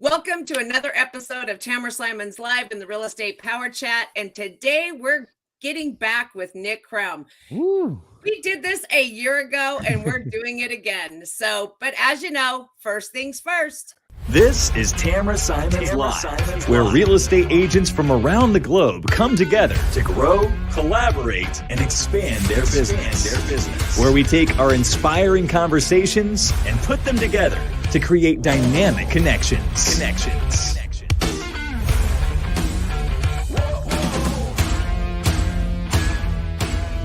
Welcome to another episode of Tamra Simon's Live in the Real Estate Power Chat. And today we're getting back with Nick Krem. Ooh. We did this a year ago and we're doing it again. But as you know, first things first. This is Tamra Simon's Live, where real estate agents from around the globe come together to grow, collaborate, and expand their business. Where we take our inspiring conversations and put them together to create dynamic connections.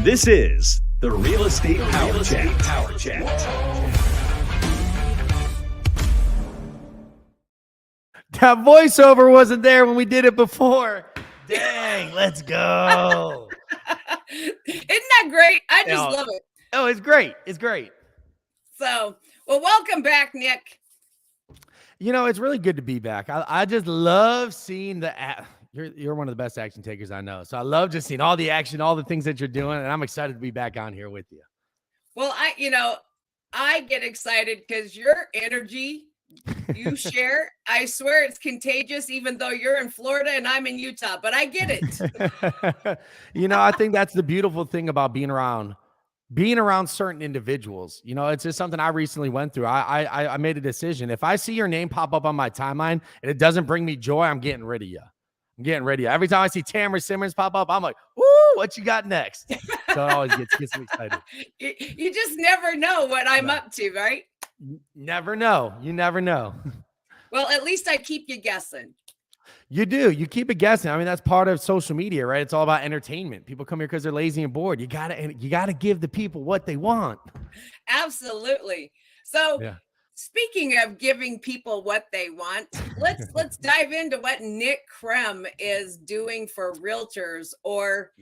This is the Real Estate Power Chat. That voiceover wasn't there when we did it before. Dang, let's go. Isn't that great? I just love it. Oh, it's great. It's great. So, well, welcome back, Nick. You know, it's really good to be back. I just love seeing you're one of the best action takers I know. So I love just seeing all the action, all the things that you're doing, and I'm excited to be back on here with you. Well, I get excited because your energy you share, I swear it's contagious, even though you're in Florida and I'm in Utah, but I get it. I think that's the beautiful thing about being around certain individuals. It's just something I recently went through. I made a decision. If I see your name pop up on my timeline and it doesn't bring me joy, I'm getting rid of you. Every time I see Tamra Simmons pop up, I'm like, "Ooh, what you got next?" So it always gets me excited. You just never know what I'm up to, right? Never know. You never know. Well, at least I keep you guessing. You do. You keep it guessing. I mean, that's part of social media, right? It's all about entertainment. People come here because they're lazy and bored. You gotta give the people what they want. Absolutely. So yeah. Speaking of giving people what they want, let's dive into what Nick Krem is doing for realtors or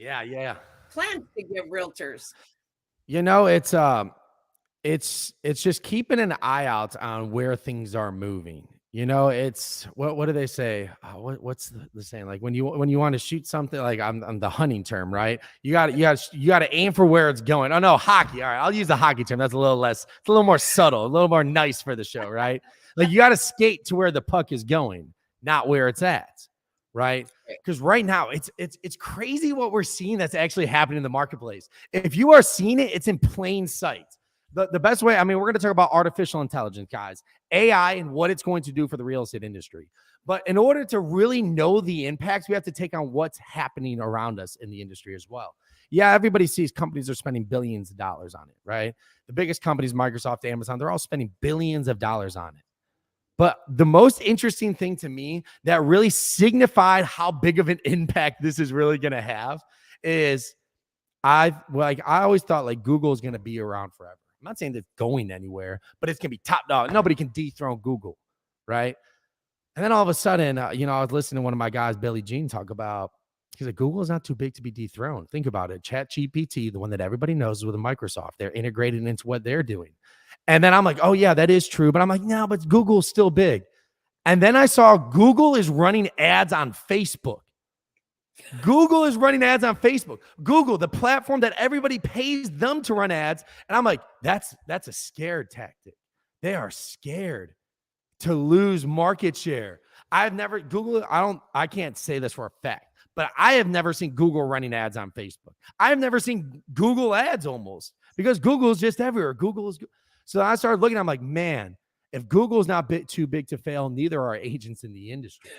plans to give realtors. It's just keeping an eye out on where things are moving. It's what do they say? What's the saying? Like when you want to shoot something, like on the hunting term, right? You got to aim for where it's going. Oh no, hockey. All right, I'll use the hockey term. That's a little more subtle, a little more nice for the show, right? Like you got to skate to where the puck is going, not where it's at, right? Because right now it's crazy what we're seeing that's actually happening in the marketplace. If you are seeing it, it's in plain sight. The best way, I mean, we're going to talk about artificial intelligence, guys, AI and what it's going to do for the real estate industry. But in order to really know the impacts, we have to take on what's happening around us in the industry as well. Yeah, everybody sees companies are spending billions of dollars on it, right? The biggest companies, Microsoft, Amazon, they're all spending billions of dollars on it. But the most interesting thing to me that really signified how big of an impact this is really going to have is I always thought like Google is going to be around forever. I'm not saying it's going anywhere, but it's going to be top dog. Nobody can dethrone Google, right? And then all of a sudden, I was listening to one of my guys, Billy Jean, talk about, he's like, Google is not too big to be dethroned. Think about it. ChatGPT, the one that everybody knows is with Microsoft. They're integrated into what they're doing. And then I'm like, oh, yeah, that is true. But I'm like, no, but Google's still big. And then I saw Google is running ads on Facebook. Google is running ads on Facebook. Google, the platform that everybody pays them to run ads. And I'm like, that's a scared tactic. They are scared to lose market share. I can't say this for a fact, but I have never seen Google running ads on Facebook. I have never seen Google ads almost because Google is just everywhere. So I started looking, I'm like, man, if Google is not too big to fail, neither are agents in the industry.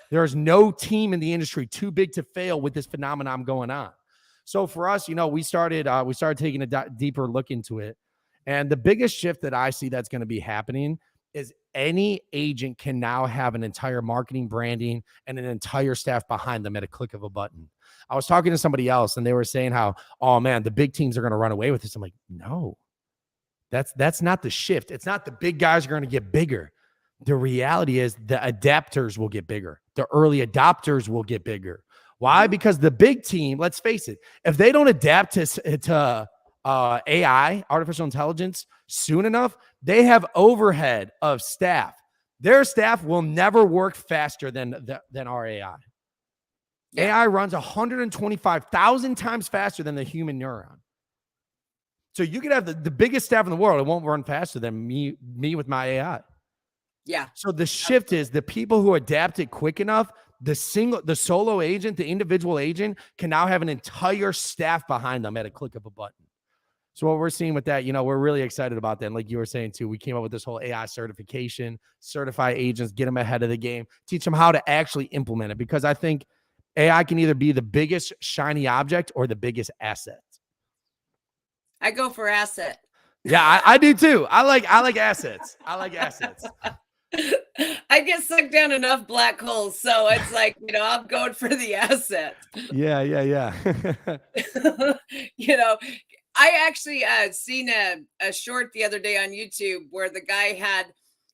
There's no team in the industry too big to fail with this phenomenon going on. So for us, we started taking a deeper look into it. And the biggest shift that I see that's going to be happening is any agent can now have an entire marketing, branding, and an entire staff behind them at a click of a button. I was talking to somebody else and they were saying how, oh man, the big teams are going to run away with this. I'm like, no, that's not the shift. It's not the big guys are going to get bigger. The reality is the adapters will get bigger. The early adopters will get bigger. Why? Because the big team, let's face it, if they don't adapt to AI, artificial intelligence, soon enough, they have overhead of staff. Their staff will never work faster than our AI. Yeah. AI runs 125,000 times faster than the human neuron. So you could have the biggest staff in the world. It won't run faster than me with my AI. Yeah. So the shift is the people who adapt it quick enough, the solo agent, the individual agent can now have an entire staff behind them at a click of a button. So what we're seeing with that, we're really excited about that. And like you were saying too, we came up with this whole AI certification, certify agents, get them ahead of the game, teach them how to actually implement it. Because I think AI can either be the biggest shiny object or the biggest asset. I go for asset. Yeah, I do too. I like assets. I like assets. I get sucked down enough black holes. So it's like, I'm going for the asset. Yeah. I actually seen a short the other day on YouTube where the guy had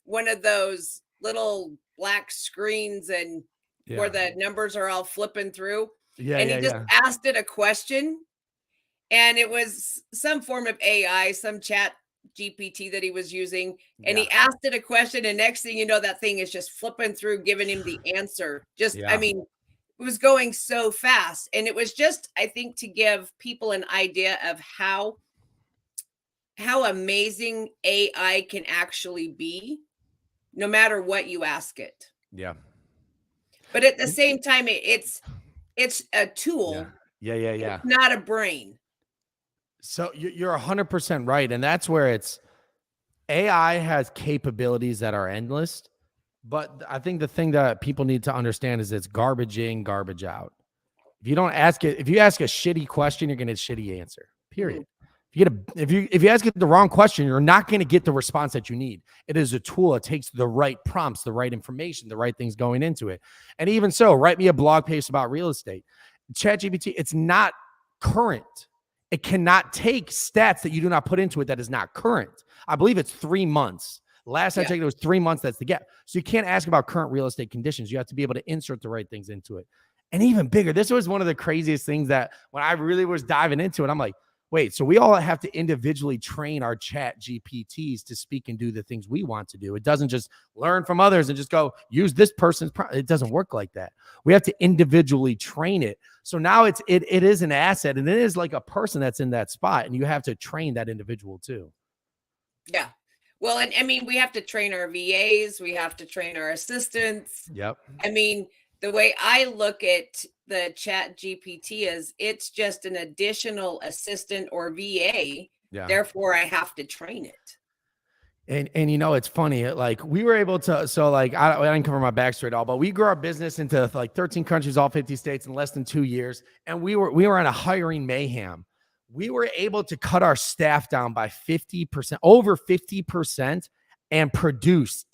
one of those little black screens and where the numbers are all flipping through. And he just asked it a question. And it was some form of AI, some chat GPT that he was using. And he asked it a question. And next thing you know, that thing is just flipping through, giving him the answer. I mean, it was going so fast. And it was just, I think, to give people an idea of how amazing AI can actually be, no matter what you ask it. Yeah. But at the same time, it's a tool. Yeah. It's not a brain. So you're 100% right. And that's where AI has capabilities that are endless. But I think the thing that people need to understand is it's garbage in, garbage out. If you ask a shitty question, you're going to get a shitty answer, period. If you ask it the wrong question, you're not going to get the response that you need. It is a tool. It takes the right prompts, the right information, the right things going into it. And even so, write me a blog post about real estate. ChatGPT, it's not current. It cannot take stats that you do not put into it that is not current. I believe it's 3 months. Last I checked, it was 3 months. That's the gap. So you can't ask about current real estate conditions. You have to be able to insert the right things into it. And even bigger, this was one of the craziest things that when I really was diving into it, I'm like, wait, so we all have to individually train our chat GPTs to speak and do the things we want to do. It doesn't just learn from others and just go use this person's. It doesn't work like that. We have to individually train it. So now it is an asset, and it is like a person that's in that spot, and you have to train that individual too. Yeah. Well, and I mean, we have to train our VAs. We have to train our assistants. Yep. I mean, the way I look at the chat GPT is it's just an additional assistant or VA. Yeah. Therefore, I have to train it. And it's funny, like we were able to, so like, I didn't cover my backstory at all, but we grew our business into like 13 countries, all 50 states in less than 2 years. And we were on a hiring mayhem. We were able to cut our staff down by 50%, over 50%, and produce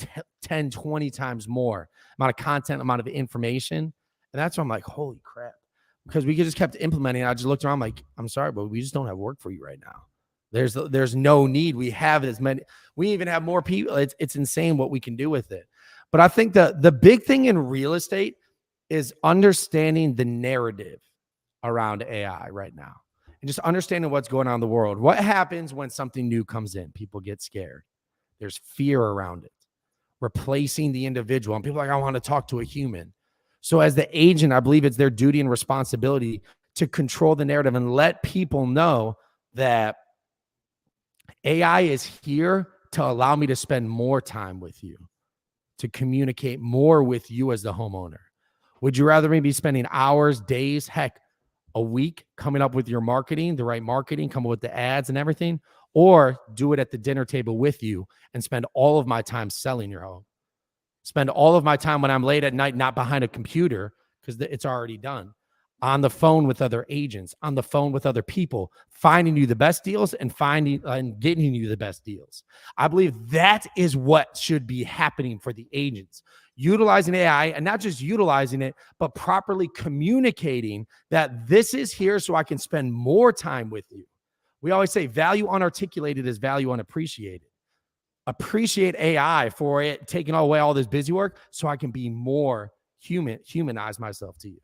10, 20 times more amount of content, amount of information. And that's why I'm like, holy crap, because we just kept implementing. I just looked around like, I'm sorry, but we just don't have work for you right now. There's no need. We have as many, we even have more people. It's insane what we can do with it. But I think the big thing in real estate is understanding the narrative around AI right now. And just understanding what's going on in the world. What happens when something new comes in? People get scared. There's fear around it. Replacing the individual. And people are like, I want to talk to a human. So as the agent, I believe it's their duty and responsibility to control the narrative and let people know that AI is here to allow me to spend more time with you, to communicate more with you as the homeowner. Would you rather me be spending hours, days, heck, a week coming up with your marketing, the right marketing, come up with the ads and everything, or do it at the dinner table with you and spend all of my time selling your home? Spend all of my time when I'm late at night, not behind a computer because it's already done, on the phone with other agents, on the phone with other people, finding you the best deals and finding and getting you the best deals. I believe that is what should be happening for the agents. Utilizing AI, and not just utilizing it, but properly communicating that this is here so I can spend more time with you. We always say value unarticulated is value unappreciated. Appreciate AI for it taking away all this busy work so I can be more humanize myself to you.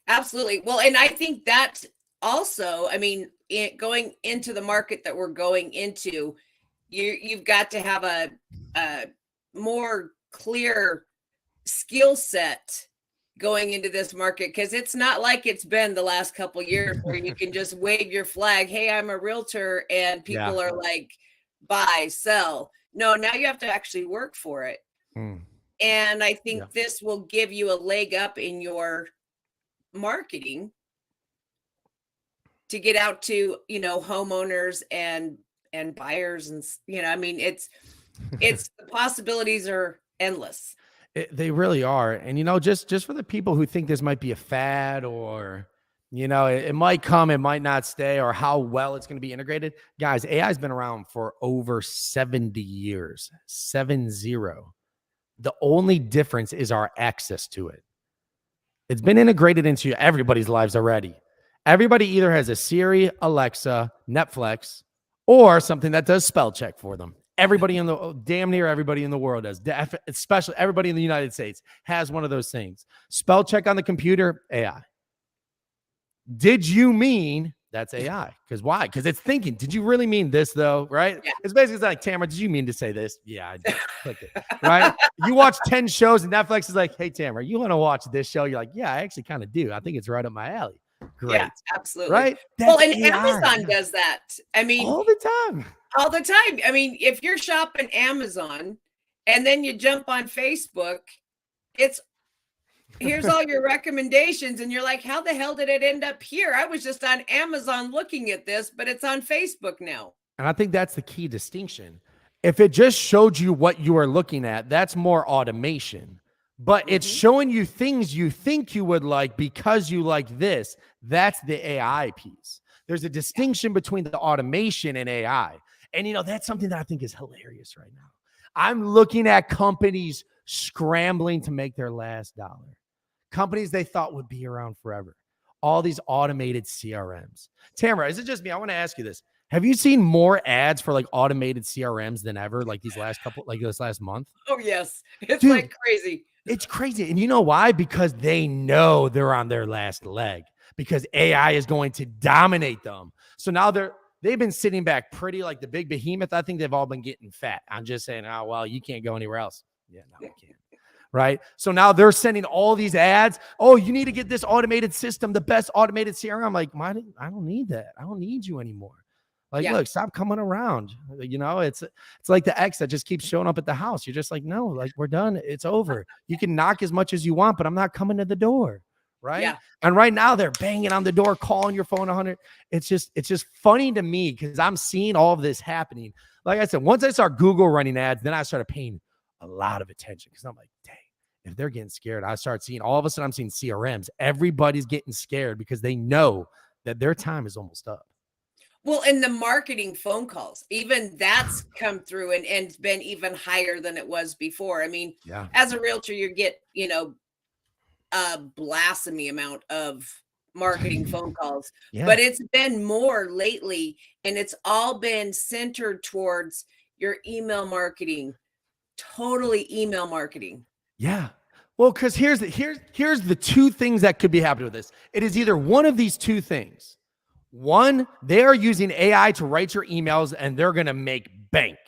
Absolutely. Well, and I think that also, I mean, going into the market that we're going into, you've got to have a more clear skill set going into this market, because it's not like it's been the last couple of years where you can just wave your flag, hey, I'm a realtor, and people are like, buy, sell. No, now you have to actually work for it. Mm. And I think this will give you a leg up in your marketing to get out to, homeowners and buyers and, I mean, it's the possibilities are endless. They really are. And, just for the people who think this might be a fad or, it might come, it might not stay, or how well it's going to be integrated. Guys, AI has been around for over 70 years, 70. The only difference is our access to it. It's been integrated into everybody's lives already. Everybody either has a Siri, Alexa, Netflix, or something that does spell check for them. Damn near everybody in the world does, especially everybody in the United States has one of those things. Spell check on the computer, AI. Did you mean that's AI? Because why? Because it's thinking, did you really mean this though? Right? Yeah. It's basically like, Tamra, did you mean to say this? Yeah, I did. Click it. Right? You watch 10 shows and Netflix is like, hey, Tamra, you want to watch this show? You're like, yeah, I actually kind of do. I think it's right up my alley. Great. Yeah, absolutely. Right? Well, and AI. Amazon does that. I mean, all the time. I mean, if you're shopping Amazon and then you jump on Facebook, here's all your recommendations. And you're like, how the hell did it end up here? I was just on Amazon looking at this, but it's on Facebook now. And I think that's the key distinction. If it just showed you what you are looking at, that's more automation. But it's showing you things you think you would like because you like this. That's the AI piece. There's a distinction between the automation and AI. And, that's something that I think is hilarious right now. I'm looking at companies scrambling to make their last dollar. Companies they thought would be around forever. All these automated CRMs. Tamra, is it just me? I want to ask you this. Have you seen more ads for like automated CRMs than ever, like this last month? Oh, yes. It's Dude, like crazy. It's crazy. And you know why? Because they know they're on their last leg, because AI is going to dominate them. So now they've been sitting back pretty like the big behemoth. I think they've all been getting fat. I'm just saying, oh, well, you can't go anywhere else. Yeah, no, I can't. Right? So now they're sending all these ads. Oh, you need to get this automated system, the best automated CRM. I'm like, I don't need that. I don't need you anymore. Like, look, stop coming around. It's like the ex that just keeps showing up at the house. You're just like, no, like we're done. It's over. You can knock as much as you want, but I'm not coming to the door. Right. Yeah. And right now they're banging on the door, calling your phone 100. It's just funny to me because I'm seeing all of this happening. Like I said, once I start Google running ads, then I started paying a lot of attention because I'm like, dang, if they're getting scared, I start seeing all of a sudden I'm seeing CRMs. Everybody's getting scared because they know that their time is almost up. Well, and the marketing phone calls, even that's come through and been even higher than it was before. I mean, as a realtor, you get, a blasphemy amount of marketing phone calls, but it's been more lately, and it's all been centered towards your email marketing, totally email marketing. Yeah. Well, because here's the two things that could be happening with this. It is either one of these two things. One, they are using AI to write your emails and they're going to make bank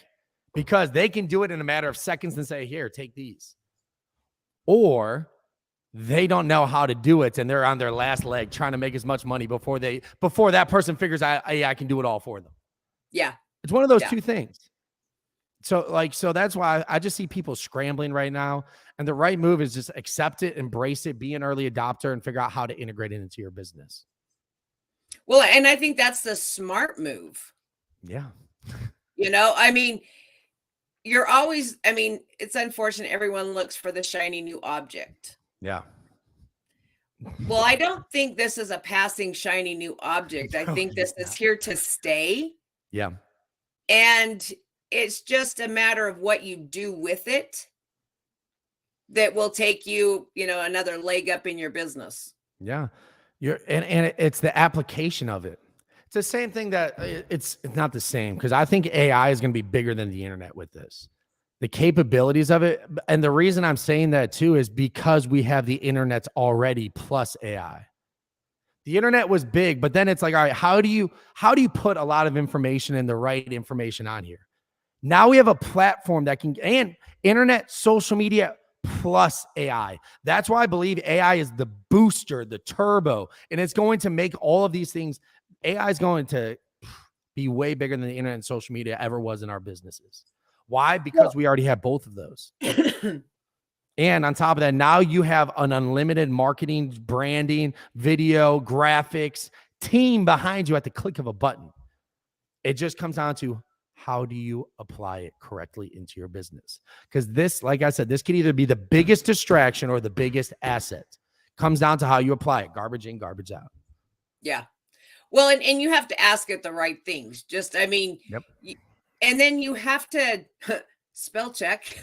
because they can do it in a matter of seconds and say, here, take these. Or they don't know how to do it and they're on their last leg trying to make as much money before that person figures out AI can do it all for them. Yeah. It's one of those two things. So that's why I just see people scrambling right now. And the right move is just accept it, embrace it, be an early adopter, and figure out how to integrate it into your business. Well, and I think that's the smart move. Yeah. I mean, it's unfortunate everyone looks for the shiny new object. Yeah. Well, I don't think this is a passing shiny new object. I think this is here to stay. Yeah. And it's just a matter of what you do with it that will take you, another leg up in your business. Yeah. And it's the application of it. It's the same thing that it's not the same because I think AI is going to be bigger than the internet with this. The capabilities of it. And the reason I'm saying that too is because we have the internet already plus AI. The internet was big, but then it's like, all right, how do you put a lot of information and the right information on here? Now we have a platform that can, and internet, social media, plus AI. That's why I believe AI is the booster, the turbo, and it's going to make all of these things. AI is going to be way bigger than the internet and social media ever was in our businesses. Why? Because we already have both of those. And on top of that, now you have an unlimited marketing, branding, video, graphics team behind you at the click of a button. It just comes down to how do you apply it correctly into your business? Because this, like I said, this could either be the biggest distraction or the biggest asset. Comes down to how you apply it. Garbage in, garbage out. Yeah. Well, and you have to ask it the right things. Just, I mean, Yep. And then you have to spell check,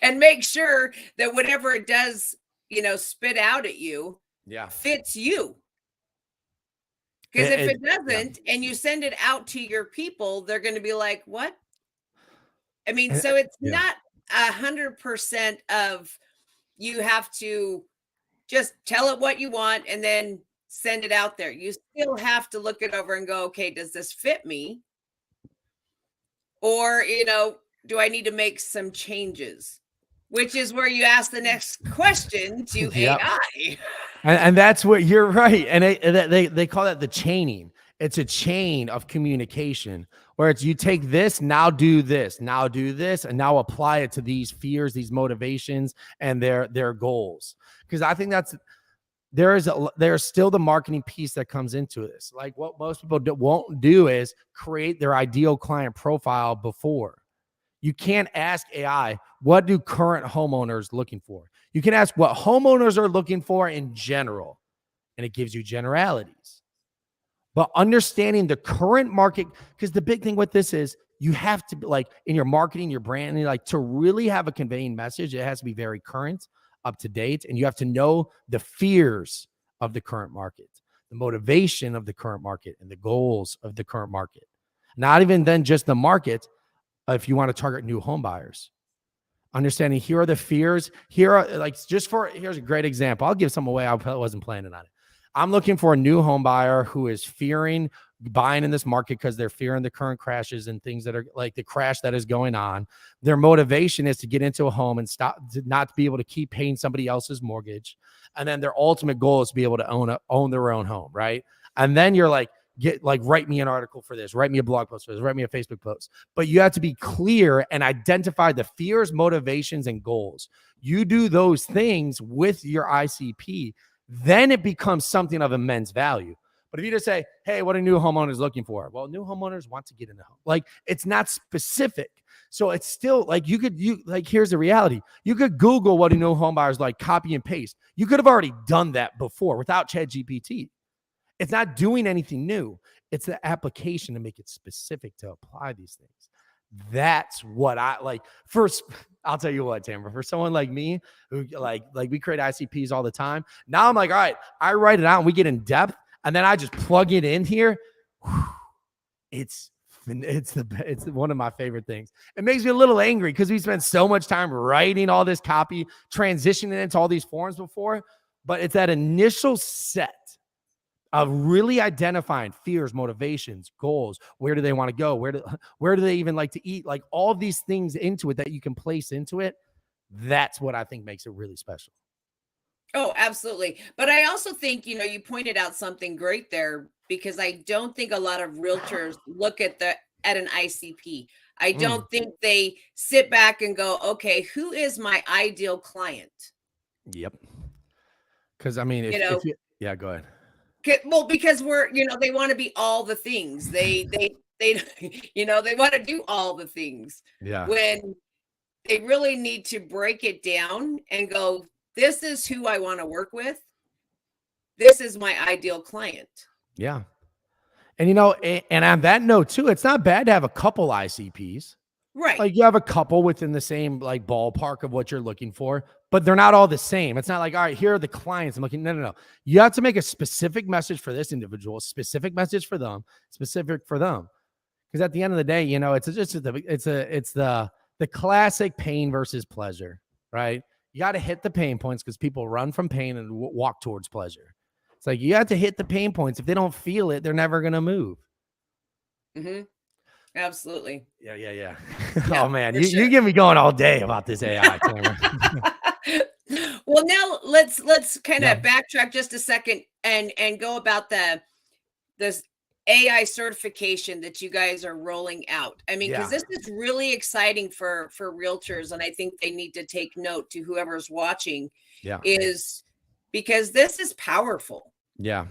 and make sure that whatever it does, spit out at you, fits you. Because if it doesn't, and you send it out to your people, they're going to be like, what? I mean, so it's not 100% of you have to just tell it what you want and then send it out there. You still have to look it over and go, okay, does this fit me? Or, do I need to make some changes? Which is where you ask the next question to AI. And that's what you're right. And they call that the chaining. It's a chain of communication where it's you take this, now do this, now do this, and now apply it to these fears, these motivations, and their goals. Because I think there's still the marketing piece that comes into this. Like what most people won't do is create their ideal client profile before. You can't ask AI, what do current homeowners looking for? You can ask what homeowners are looking for in general, and it gives you generalities. But understanding the current market, because the big thing with this is you have to, like in your marketing, your branding, like to really have a conveying message, it has to be very current, up to date, and you have to know the fears of the current market, the motivation of the current market, and the goals of the current market. Not even then just the market, if you want to target new home buyers. Understanding here are the fears. Here are here's a great example. I'll give some away. I wasn't planning on it. I'm looking for a new home buyer who is fearing buying in this market because they're fearing the current crashes and things that are like the crash that is going on. Their motivation is to get into a home and not to be able to keep paying somebody else's mortgage. And then their ultimate goal is to be able to own their own home, right? And then you're like, write me an article for this, write me a blog post for this, write me a Facebook post. But you have to be clear and identify the fears, motivations, and goals. You do those things with your ICP, then it becomes something of immense value. But if you just say, hey, what are new homeowners looking for? Well, new homeowners want to get in the home. Like it's not specific. So it's still like here's the reality. You could Google what do new home buyers like, copy and paste. You could have already done that before without ChatGPT. It's not doing anything new. It's the application to make it specific to apply these things. That's what I like. First, I'll tell you what, Tamra, for someone like me who like we create ICPs all the time. Now I'm like, all right, I write it out and we get in depth and then I just plug it in here. It's one of my favorite things. It makes me a little angry because we spent so much time writing all this copy, transitioning into all these forms before, but it's that initial set of really identifying fears, motivations, goals. Where do they want to go? Where do they even like to eat? Like all of these things into it that you can place into it. That's what I think makes it really special. Oh, absolutely. But I also think, you pointed out something great there because I don't think a lot of realtors look at an ICP. I don't think they sit back and go, okay, who is my ideal client? Yep. Because I mean, yeah, go ahead. Well, because they want to be all the things. They they want to do all the things. Yeah. When they really need to break it down and go, this is who I want to work with. This is my ideal client. Yeah. And and on that note too, it's not bad to have a couple ICPs. Right. Like you have a couple within the same like ballpark of what you're looking for, but they're not all the same. It's not like, all right, here are the clients I'm looking. No. You have to make a specific message for this individual, specific message for them, specific for them. Because at the end of the day, it's the classic pain versus pleasure, right? You got to hit the pain points because people run from pain and walk towards pleasure. It's like you have to hit the pain points. If they don't feel it, they're never going to move. Mm-hmm. Absolutely. Yeah. Oh man, you get me going all day about this AI. Well, now let's kind of backtrack just a second and go about this AI certification that you guys are rolling out. I mean, because this is really exciting for realtors, and I think they need to take note to whoever's watching. Is because this is powerful. Yeah.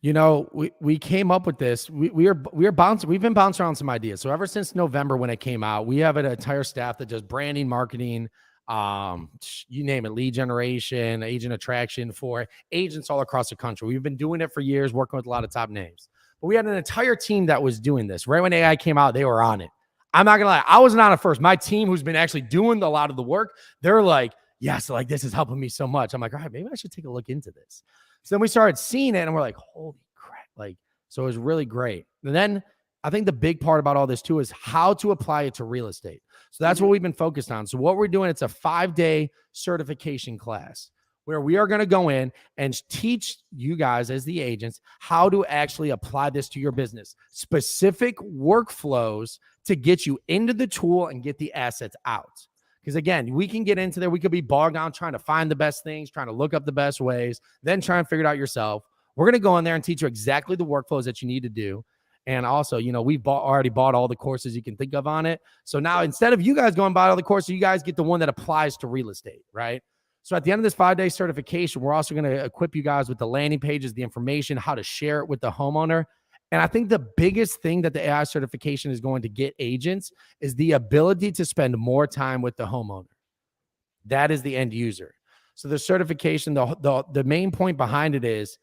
You know, we came up with this. We've been bouncing around some ideas. So ever since November when it came out, we have an entire staff that does branding, marketing, you name it, lead generation, agent attraction for agents all across the country. We've been doing it for years, working with a lot of top names. But we had an entire team that was doing this. Right when AI came out, they were on it. I'm not gonna lie, I wasn't on it first. My team, who's been actually doing a lot of the work, they're like, yes, like this is helping me so much. I'm like, all right, maybe I should take a look into this. So then we started seeing it and we're like, holy crap. Like, so it was really great. And then I think the big part about all this too is how to apply it to real estate. So that's what we've been focused on. So what we're doing, it's a 5-day certification class where we are going to go in and teach you guys as the agents how to actually apply this to your business, specific workflows to get you into the tool and get the assets out. Because again, we can get into there. We could be bogged down trying to find the best things, trying to look up the best ways, then try and figure it out yourself. We're going to go in there and teach you exactly the workflows that you need to do. And also, you know, we've already bought all the courses you can think of on it. So now instead of you guys going buy all the courses, you guys get the one that applies to real estate, right? So at the end of this 5-day certification, we're also going to equip you guys with the landing pages, the information, how to share it with the homeowner. And I think the biggest thing that the AI certification is going to get agents is the ability to spend more time with the homeowner. That is the end user. So the certification, the main point behind it is,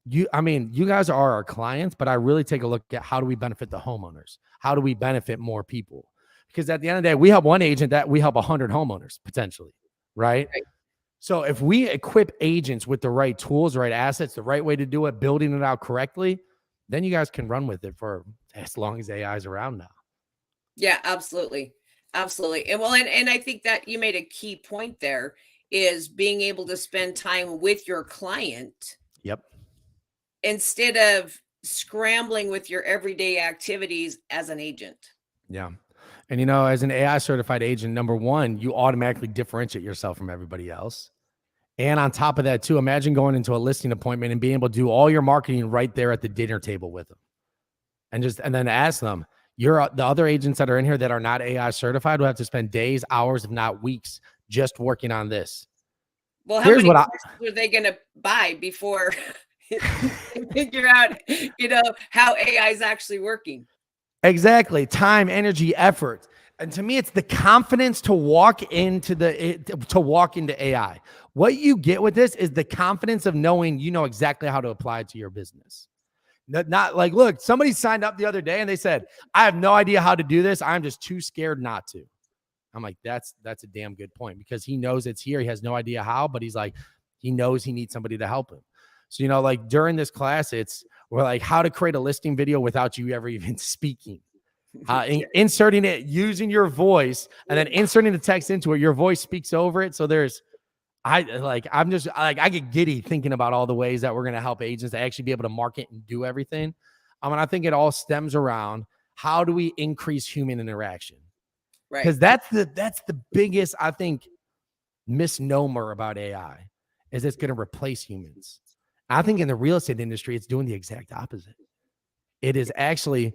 you guys are our clients, but I really take a look at how do we benefit the homeowners? How do we benefit more people? Because at the end of the day, we help one agent that we help 100 homeowners potentially, right? So if we equip agents with the right tools, the right assets, the right way to do it, building it out correctly, then you guys can run with it for as long as AI is around now. Yeah, absolutely. Absolutely. And well, and I think that you made a key point there is being able to spend time with your client. Yep. Instead of scrambling with your everyday activities as an agent. Yeah. And, you know, as an AI certified agent, number one, you automatically differentiate yourself from everybody else. And on top of that too, imagine going into a listing appointment and being able to do all your marketing right there at the dinner table with them. And then ask them, the other agents that are in here that are not AI certified will have to spend days, hours, if not weeks, just working on this. Well, how many courses are they going to buy before figure out, you know, how AI is actually working? Exactly. Time, energy, effort. And to me, it's the confidence to walk into AI. What you get with this is the confidence of knowing you know exactly how to apply it to your business. Not like, look, somebody signed up the other day and they said, I have no idea how to do this. I'm just too scared not to. I'm like, that's a damn good point, because he knows it's here. He has no idea how, but he's like, he knows he needs somebody to help him. So, you know, like during this class, we're like how to create a listing video without you ever even speaking. Inserting it using your voice and then inserting the text into it. Your voice speaks over it. So I get giddy thinking about all the ways that we're going to help agents to actually be able to market and do everything. And I think it all stems around how do we increase human interaction? Right. Because that's the biggest, I think, misnomer about AI is it's going to replace humans. I think in the real estate industry, it's doing the exact opposite. It is actually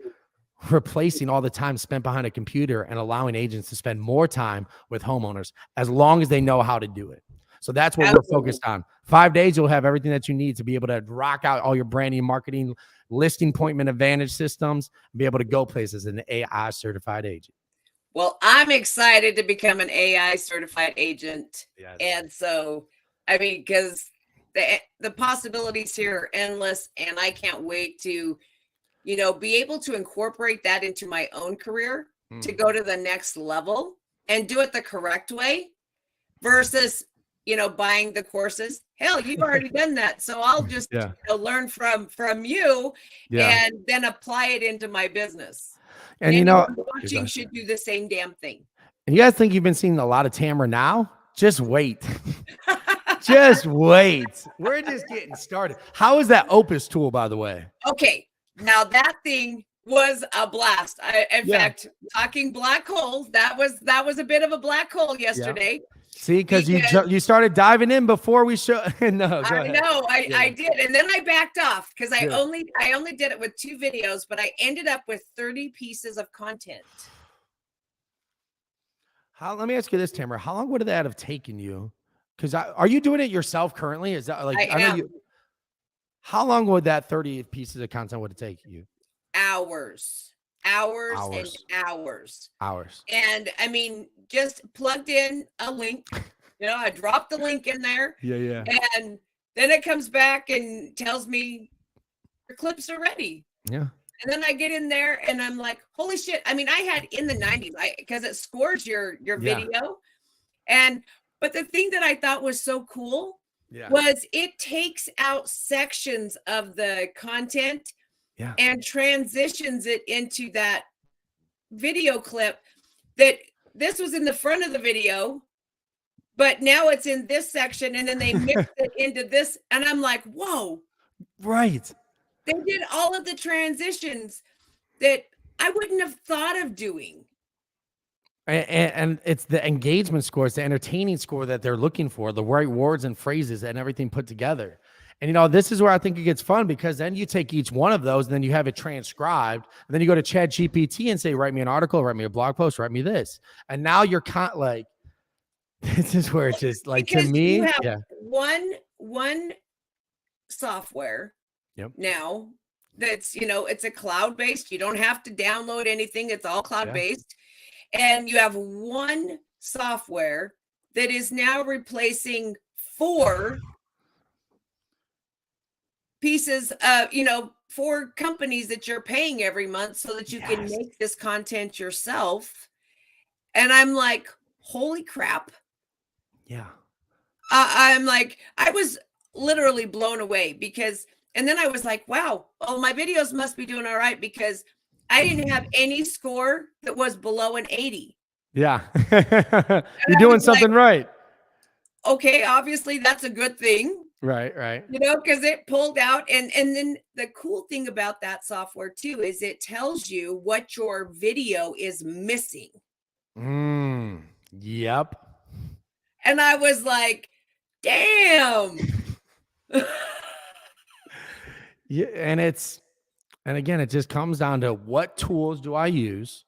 replacing all the time spent behind a computer and allowing agents to spend more time with homeowners as long as they know how to do it. So that's what we're focused on. 5 days, you'll have everything that you need to be able to rock out all your branding, marketing, listing appointment advantage systems, and be able to go places as an AI certified agent. Well, I'm excited to become an AI certified agent. Yeah, and so, I mean, because the possibilities here are endless, and I can't wait to, you know, be able to incorporate that into my own career to go to the next level and do it the correct way versus, you know, buying the courses. Hell, you've already done that. So I'll just you know, learn from you and then apply it into my business. And you know, watching should do the same damn thing. And you guys think you've been seeing a lot of Tamra now? Just wait. Just wait. We're just getting started. How is that Opus tool, by the way? Okay. Now that thing was a blast. In fact, talking black holes, that was a bit of a black hole yesterday. See, because you started diving in before we show. No, go ahead. I did, and then I backed off because I only did it with 2 videos, but I ended up with 30 pieces of content. Let me ask you this, Tamra. How long would that have taken you? Because are you doing it yourself currently? Is that like I am. How long would that 30 pieces of content would it take you? Hours. And hours. And I mean, just plugged in a link. I dropped the link in there. Yeah. And then it comes back and tells me your clips are ready. Yeah. And then I get in there and I'm like, holy shit. I mean, I had in the 90s because it scores your video. But the thing that I thought was so cool was it takes out sections of the content and transitions it into that video clip that this was in the front of the video, but now it's in this section, and then they mix it into this. And I'm like, whoa. Right. They did all of the transitions that I wouldn't have thought of doing. And it's the engagement score, it's the entertaining score that they're looking for, the right words and phrases and everything put together. And, this is where I think it gets fun, because then you take each one of those and then you have it transcribed. And then you go to ChatGPT and say, write me an article, write me a blog post, write me this. And now you're like, this is where it's just like, because to me, you have one software now that's, it's a cloud-based. You don't have to download anything. It's all cloud-based. And you have one software that is now replacing 4 pieces of, 4 companies that you're paying every month so that you can make this content yourself. And I'm like, holy crap. Yeah. I'm like, I was literally blown away and then I was like, wow, my videos must be doing all right, because I didn't have any score that was below an 80. Yeah. You're doing something right. Okay. Obviously that's a good thing. Right. Because it pulled out. And then the cool thing about that software too, is it tells you what your video is missing. Yep. And I was like, damn. Yeah. And again, it just comes down to what tools do I use?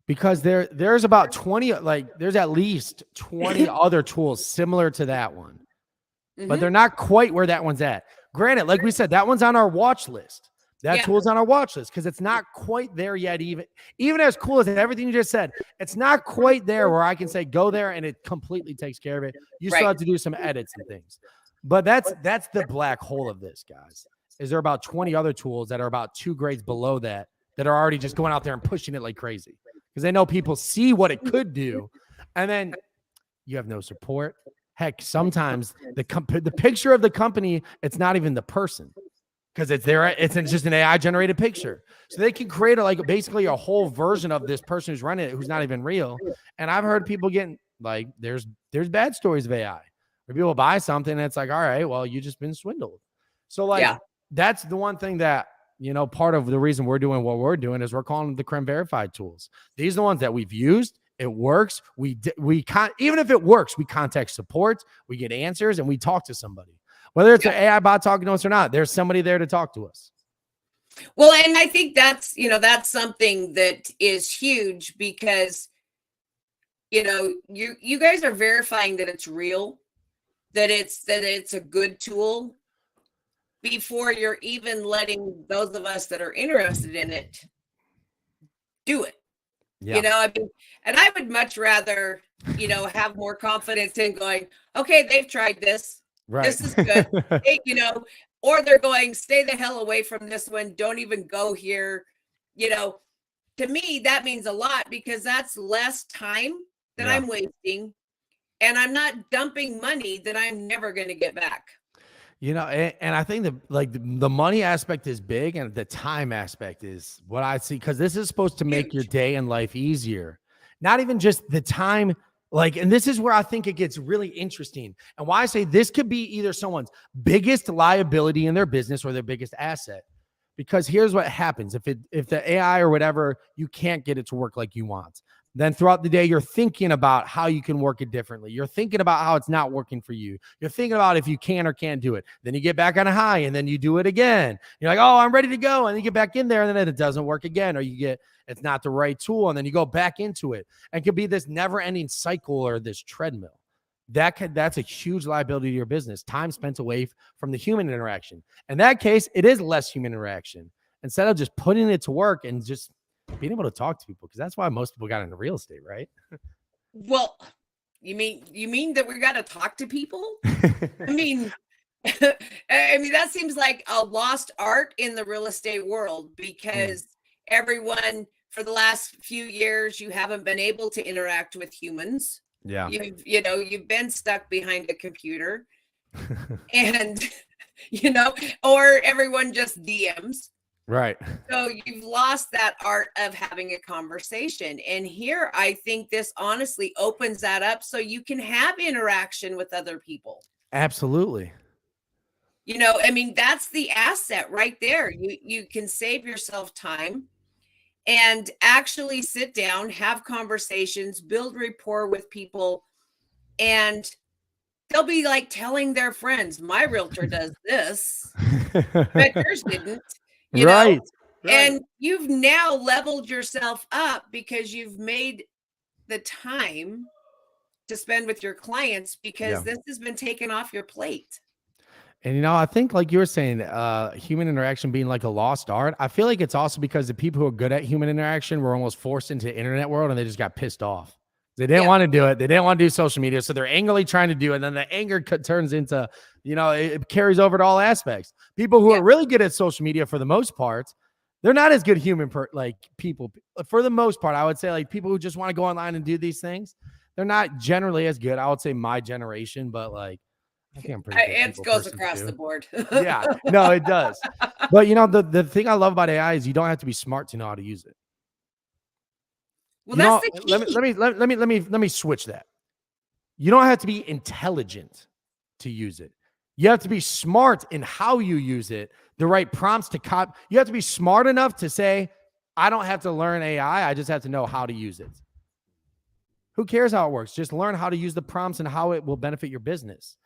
Because there's about 20, there's at least 20 other tools similar to that one, but they're not quite where that one's at. Granted, like we said, that one's on our watch list. That tool's on our watch list because it's not quite there yet. Even as cool as everything you just said, it's not quite there where I can say, go there and it completely takes care of it. You still have to do some edits and things, but that's the black hole of this, guys. Is there about 20 other tools that are about 2 grades below that are already just going out there and pushing it like crazy because they know people see what it could do. And then you have no support. Heck, sometimes the picture of the company, it's not even the person because it's just an AI generated picture. So they can create basically a whole version of this person who's running it, who's not even real. And I've heard people getting there's bad stories of AI where people buy something and it's like, all right, well, you just been swindled. So that's the one thing that, part of the reason we're doing what we're doing is we're calling them the Krem verified tools. These are the ones that we've used. It works. We can't, even if it works, we contact support, we get answers, and we talk to somebody. Whether it's an AI bot talking to us or not, there's somebody there to talk to us. Well, and I think that's something that is huge because, you guys are verifying that it's real, that it's a good tool before you're even letting those of us that are interested in it do it. I mean, and I would much rather, have more confidence in going, okay, they've tried this. Right. This is good. Or they're going, stay the hell away from this one. Don't even go here. To me, that means a lot because that's less time that I'm wasting. And I'm not dumping money that I'm never going to get back. And I think the money aspect is big and the time aspect is what I see, because this is supposed to make your day and life easier. Not even just the time, and this is where I think it gets really interesting. And why I say this could be either someone's biggest liability in their business or their biggest asset. Because here's what happens. If the AI or whatever, you can't get it to work like you want. Then throughout the day, you're thinking about how you can work it differently. You're thinking about how it's not working for you. You're thinking about if you can or can't do it. Then you get back on a high and then you do it again. You're like, oh, I'm ready to go. And you get back in there and then it doesn't work again. Or it's not the right tool. And then you go back into it. And it could be this never ending cycle or this treadmill. That's a huge liability to your business. Time spent away from the human interaction. In that case, it is less human interaction. Instead of just putting it to work and just being able to talk to people, because that's why most people got into real estate, right? Well, you mean that we got to talk to people? I mean, that seems like a lost art in the real estate world, because everyone for the last few years, you haven't been able to interact with humans. Yeah. You've been stuck behind a computer and, or everyone just DMs. Right. So you've lost that art of having a conversation. And here, I think this honestly opens that up so you can have interaction with other people. Absolutely. That's the asset right there. You can save yourself time and actually sit down, have conversations, build rapport with people. And they'll be like telling their friends, my realtor does this, but yours didn't. Right. And you've now leveled yourself up because you've made the time to spend with your clients, because this has been taken off your plate. And, I think like you were saying, human interaction being like a lost art. I feel like it's also because the people who are good at human interaction were almost forced into the internet world and they just got pissed off. They didn't want to do it. They didn't want to do social media. So they're angrily trying to do it. And then the anger turns into, it carries over to all aspects. People who are really good at social media, for the most part, they're not as good human people. For the most part, I would say like people who just want to go online and do these things, they're not generally as good. I would say my generation, but like, I think I'm pretty good. It goes across the board. Yeah, no, it does. But the thing I love about AI is you don't have to be smart to know how to use it. Well, that's the key. Let me switch that. You don't have to be intelligent to use it. You have to be smart in how you use it, the right prompts to copy. You have to be smart enough to say, I don't have to learn AI. I just have to know how to use it. Who cares how it works? Just learn how to use the prompts and how it will benefit your business.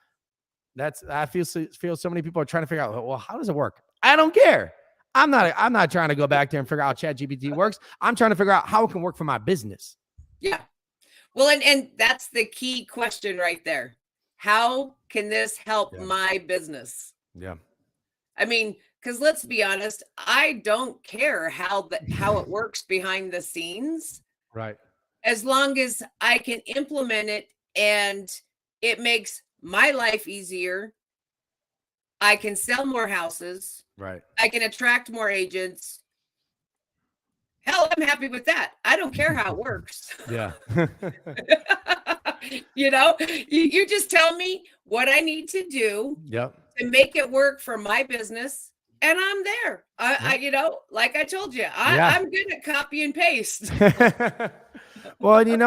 I feel so many people are trying to figure out, well, how does it work? I don't care. I'm not trying to go back there and figure out how ChatGPT works. I'm trying to figure out how it can work for my business. Yeah. Well, and that's the key question right there. How can this help my business? Yeah. Because let's be honest, I don't care how it works behind the scenes. Right. As long as I can implement it and it makes my life easier, I can sell more houses. Right. I can attract more agents. Hell, I'm happy with that. I don't care how it works. Yeah. You just tell me what I need to do to make it work for my business, and I'm there. Like I told you, I'm good at copy and paste. Well, and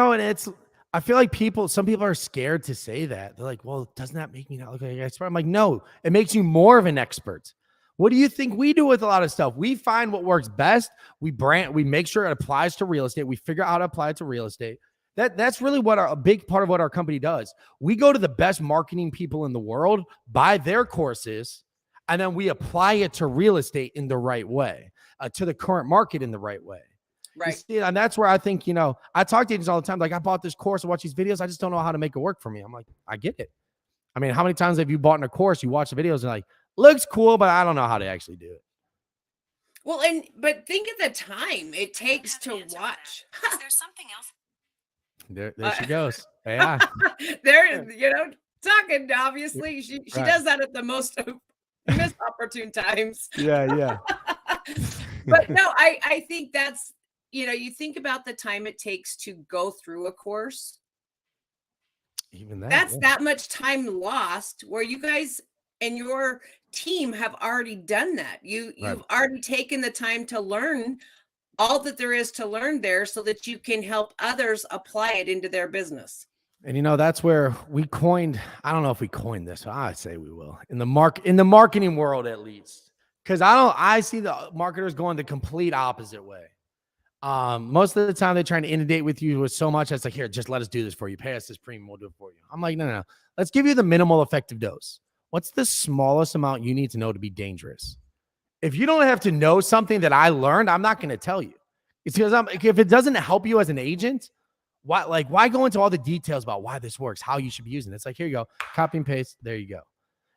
I feel like some people are scared to say that. They're like, well, doesn't that make me not look like an expert? I'm like, no, it makes you more of an expert. What do you think we do with a lot of stuff? We find what works best. We make sure it applies to real estate. We figure out how to apply it to real estate. That's really a big part of what our company does. We go to the best marketing people in the world, buy their courses, and then we apply it to real estate in the right way, to the current market in the right way. Right. See, and that's where I think, I talk to agents all the time. Like, I bought this course, I watch these videos. I just don't know how to make it work for me. I'm like, I get it. How many times have you bought in a course, you watch the videos and like, looks cool, but I don't know how to actually do it. Well, but think of the time it takes to watch. Is there something else? There she goes. Yeah. There, talking, obviously. She does that at the most missed opportune times. Yeah. But no, I think that's, you think about the time it takes to go through a course. Even that's that much time lost, where you guys and your team have already done that. You've already taken the time to learn all that there is to learn there, so that you can help others apply it into their business. And that's where we coined, I don't know if we coined this, I say we will, in the marketing world at least. Because I see the marketers going the complete opposite way. Most of the time they're trying to inundate with you with so much. It's like, here, just let us do this for you. Pay us this premium. We'll do it for you. I'm like, no. Let's give you the minimal effective dose. What's the smallest amount you need to know to be dangerous? If you don't have to know something that I learned, I'm not going to tell you. It's because if it doesn't help you as an agent, why go into all the details about why this works, how you should be using it? It's like, here you go, copy and paste. There you go.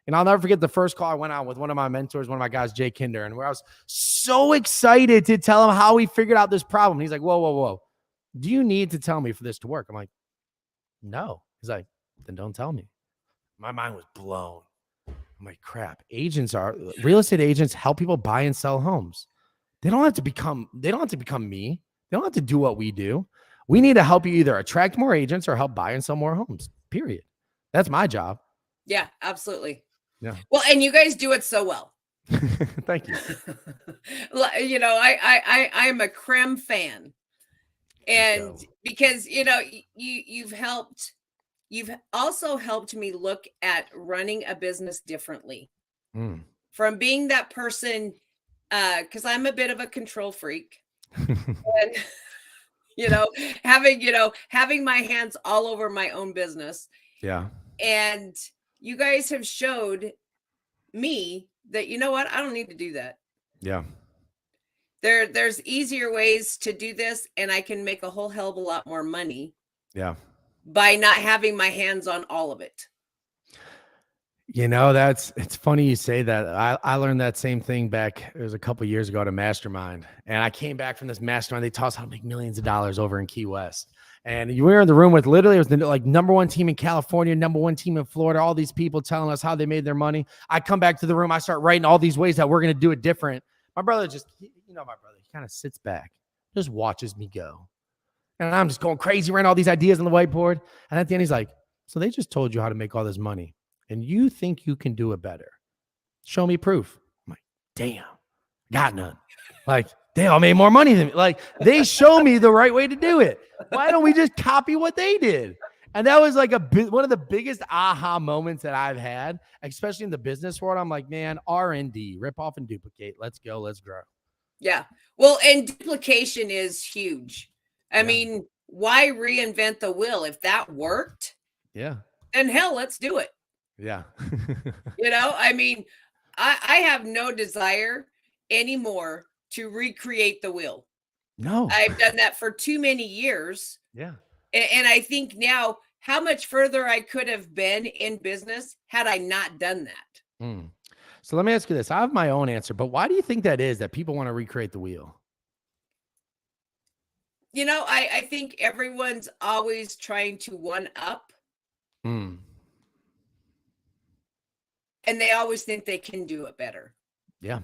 And I'll never forget the first call I went on with one of my mentors, one of my guys, Jay Kinder, and where I was so excited to tell him how he figured out this problem. He's like, whoa. Do you need to tell me for this to work? I'm like, no. He's like, then don't tell me. My mind was blown. I'm like, crap. Real estate agents help people buy and sell homes. They don't have to become me. They don't have to do what we do. We need to help you either attract more agents or help buy and sell more homes, period. That's my job. Yeah, absolutely. Yeah. Well, and you guys do it so well. Thank you. You know, I'm a Krem fan. And because, you know, you've also helped me look at running a business differently. From being that person, because I'm a bit of a control freak. And, having my hands all over my own business. Yeah. And you guys have showed me that, you know what, I don't need to do that. Yeah. There's easier ways to do this, and I can make a whole hell of a lot more money. Yeah. By not having my hands on all of it. You know, it's funny you say that. I learned that same thing back, it was a couple of years ago at a mastermind. And I came back from this mastermind. They taught us how to make millions of dollars over in Key West. And you were in the room with literally, it was the number one team in California, number one team in Florida, all these people telling us how they made their money. I come back to the room. I start writing all these ways that we're going to do it different. My brother he kind of sits back, just watches me go. And I'm just going crazy, writing all these ideas on the whiteboard. And at the end, he's like, so they just told you how to make all this money and you think you can do it better. Show me proof. I'm like, damn, got none. Like, they all made more money than me. Like, they show me the right way to do it. Why don't we just copy what they did? And that was like one of the biggest aha moments that I've had, especially in the business world. I'm like, man, R&D, rip off and duplicate. Let's go. Let's grow. Yeah. Well, and duplication is huge. I mean, why reinvent the wheel? If that worked, then hell, let's do it. Yeah. I mean, I have no desire anymore to recreate the wheel. No. I've done that for too many years. Yeah. And I think now how much further I could have been in business had I not done that. So let me ask you this. I have my own answer, but why do you think that is that people want to recreate the wheel? I think everyone's always trying to one up. And they always think they can do it better. Yeah.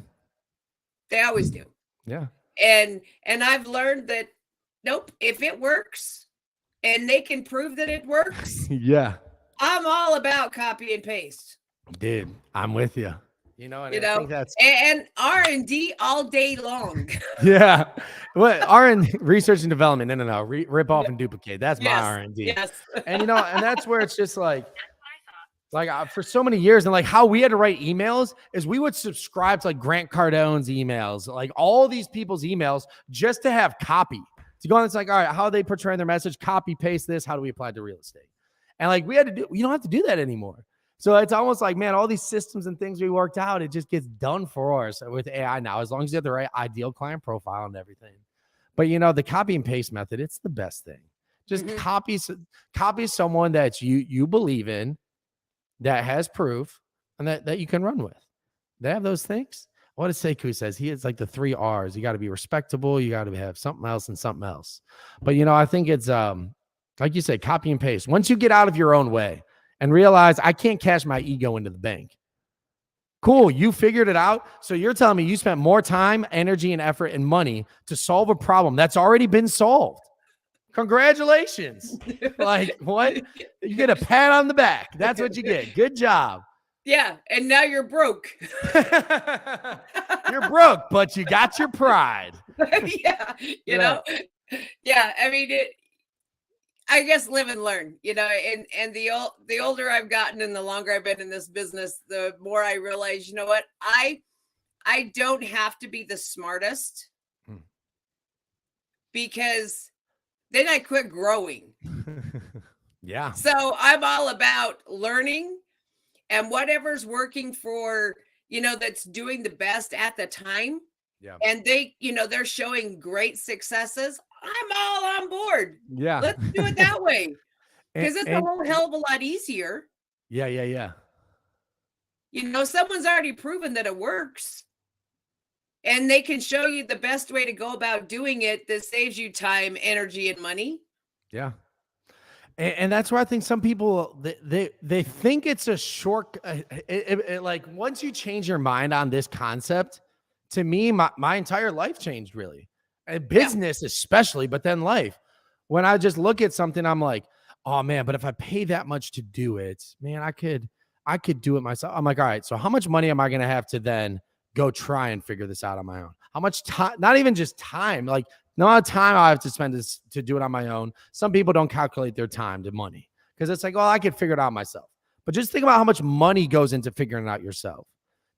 They always do. Yeah. And I've learned that, nope, if it works and they can prove that it works. Yeah. I'm all about copy and paste. Dude, I'm with you. I think that's and R&D all day long. Yeah. What R&D, research and development? No. Rip off and duplicate. That's my R&D. Yes. And and that's where it's just like for so many years, and like how we had to write emails is we would subscribe to like Grant Cardone's emails, like all these people's emails, just to have copy. To go on, it's like, all right, how are they portraying their message? Copy paste this. How do we apply it to real estate? And like we had to do. You don't have to do that anymore. So it's almost like, man, all these systems and things we worked out, it just gets done for us with AI now, as long as you have the right ideal client profile and everything. But the copy and paste method, it's the best thing. Just copy someone that you believe in, that has proof, and that you can run with. They have those things. What does Sekou says? He has like the 3 R's. You got to be respectable. You got to have something else and something else. But I think it's like you say, copy and paste. Once you get out of your own way and realize I can't cash my ego into the bank. Cool, you figured it out. So you're telling me you spent more time, energy, and effort and money to solve a problem that's already been solved. Congratulations. Like, what? You get a pat on the back. That's what you get. Good job. Yeah, and now you're broke. You're broke, but you got your pride. Yeah, Yeah, I mean, I guess live and learn, and the older I've gotten and the longer I've been in this business, the more I realize, you know what? I don't have to be the smartest. because then I quit growing. Yeah. So I'm all about learning and whatever's working for, that's doing the best at the time. Yeah. And they, they're showing great successes. I'm all on board. Yeah. Let's do it that way. Because it's a And whole hell of a lot easier. yeah. Someone's already proven that it works. And they can show you the best way to go about doing it that saves you time, energy, and money. Yeah. And that's where I think some people, they think it's a short, like once you change your mind on this concept, to me, my entire life changed really. And business especially, but then life. When I just look at something, I'm like, oh man, but if I pay that much to do it, man, I could do it myself. I'm like, all right, so how much money am I going to have to then go try and figure this out on my own? How much time, not even just time, like the amount of time I have to spend to do it on my own. Some people don't calculate their time to money because it's like, well, I could figure it out myself. But just think about how much money goes into figuring it out yourself.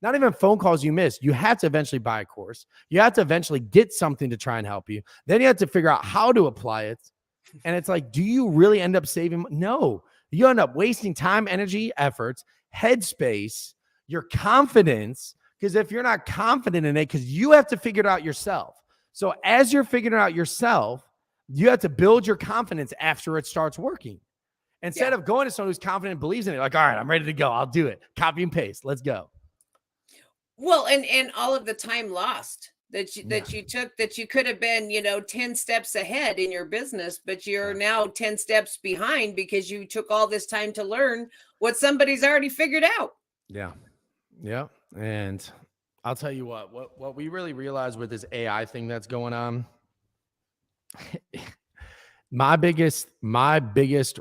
Not even phone calls you miss. You have to eventually buy a course. You have to eventually get something to try and help you. Then you have to figure out how to apply it. And it's like, do you really end up saving? No, you end up wasting time, energy, efforts, headspace, your confidence. Because if you're not confident in it, because you have to figure it out yourself. So as you're figuring it out yourself, you have to build your confidence after it starts working. Instead of going to someone who's confident and believes in it, like, all right, I'm ready to go. I'll do it. Copy and paste. Let's go. Well, and all of the time lost that you took, that you could have been, 10 steps ahead in your business, but you're now 10 steps behind because you took all this time to learn what somebody's already figured out. Yeah. Yeah. And I'll tell you what we really realized with this AI thing that's going on. My biggest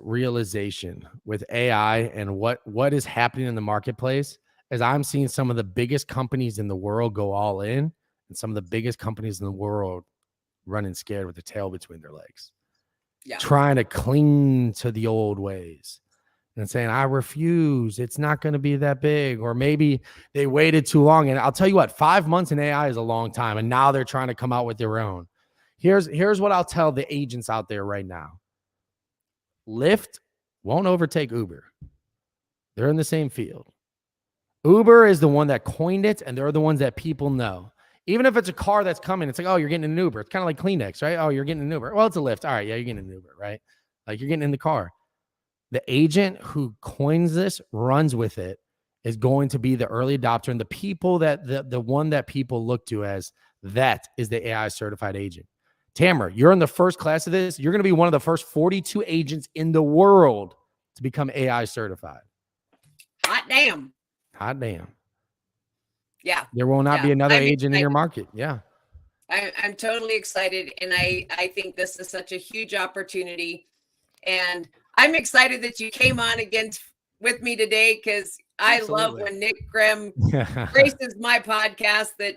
realization with AI and what is happening in the marketplace is I'm seeing some of the biggest companies in the world go all in, and some of the biggest companies in the world running scared with the tail between their legs, trying to cling to the old ways and saying, I refuse. It's not going to be that big. Or maybe they waited too long. And I'll tell you what, 5 months in AI is a long time. And now they're trying to come out with their own. Here's what I'll tell the agents out there right now. Lyft won't overtake Uber. They're in the same field. Uber is the one that coined it, and they're the ones that people know. Even if it's a car that's coming, it's like, oh, you're getting an Uber. It's kind of like Kleenex, right? Oh, you're getting an Uber. Well, it's a Lyft. All right, yeah, you're getting an Uber, right? Like you're getting in the car. The agent who coins this, runs with it, is going to be the early adopter, and the people that the one that people look to as that is the AI certified agent. Tamra, you're in the first class of this. You're going to be one of the first 42 agents in the world to become AI certified. Hot damn. Hot damn. Yeah. There will not be another agent in your market. Yeah. I'm totally excited. And I think this is such a huge opportunity. And I'm excited that you came on again with me today, because I love when Nick Krem graces my podcast, that,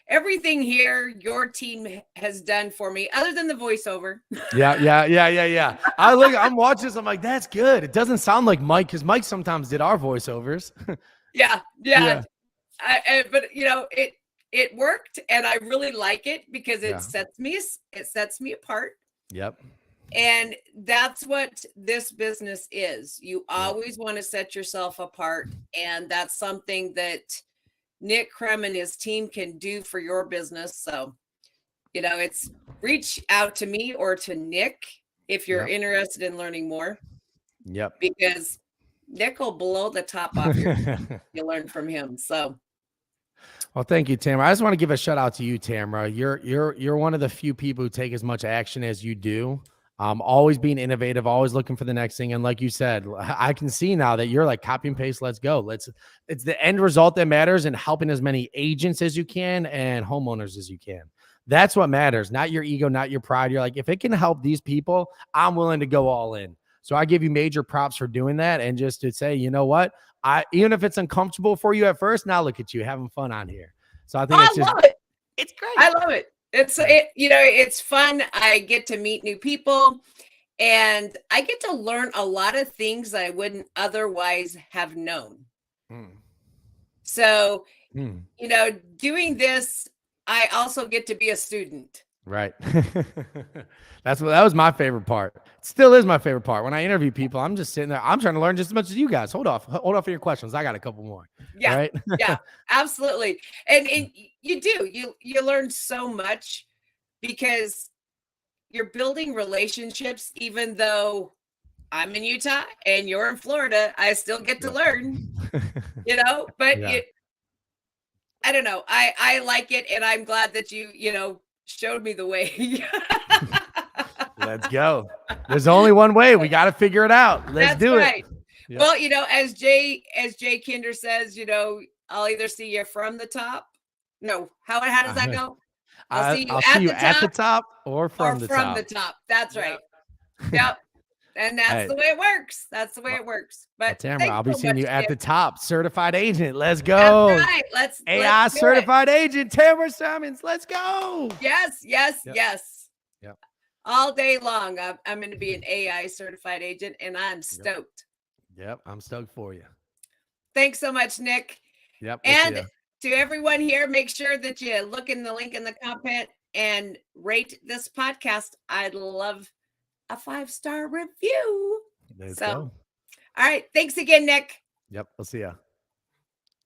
everything here your team has done for me, other than the voiceover. Yeah. I'm watching this. I'm like, that's good. It doesn't sound like Mike, because Mike sometimes did our voiceovers. Yeah. But it worked, and I really like it because it sets me apart. Yep. And that's what this business is. You always want to set yourself apart. And that's something that Nick Krem and his team can do for your business. So, it's reach out to me or to Nick if you're interested in learning more. Yep. Because Nick will blow the top off your you learn from him. So. Well, thank you, Tamra. I just want to give a shout out to you, Tamra. You're one of the few people who take as much action as you do. Always being innovative, always looking for the next thing. And like you said, I can see now that you're like, copy and paste, let's go. It's the end result that matters, and helping as many agents as you can and homeowners as you can. That's what matters, not your ego, not your pride. You're like, if it can help these people, I'm willing to go all in. So I give you major props for doing that. And just to say, you know what, even if it's uncomfortable for you at first, now look at you having fun on here. So I think I love it. It's great. I love it. It's fun. I get to meet new people, and I get to learn a lot of things I wouldn't otherwise have known. So, doing this, I also get to be a student. Right. That was my favorite part. It still is my favorite part. When I interview people, I'm just sitting there. I'm trying to learn just as much as you guys. Hold off on your questions. I got a couple more. Yeah. Right. Yeah, absolutely. And you do, you learn so much because you're building relationships, even though I'm in Utah and you're in Florida, I still get to learn, but Yeah. I don't know. I like it, and I'm glad that you showed me the way. Let's go. There's only one way. We got to figure it out. Let's do right. it. Yep. Well, as Jay Kinder says, I'll either see you from the top. No, how does that go? I'll see you at the top or from the top. the top. That's right. Yep. And that's the way it works. That's the way it works. But Tamra, I'll be seeing you at the top. Certified agent. Let's go. That's right. Let's AI certified agent, Tamra Simons. Let's go. Yes. Yep. All day long. I'm going to be an AI certified agent, and I'm stoked. Yep. I'm stoked for you. Thanks so much, Nick. Yep. And to everyone here, make sure that you look in the link in the comment and rate this podcast. I'd love a 5-star review. Let's go. All right. Thanks again, Nick. Yep. I'll see ya.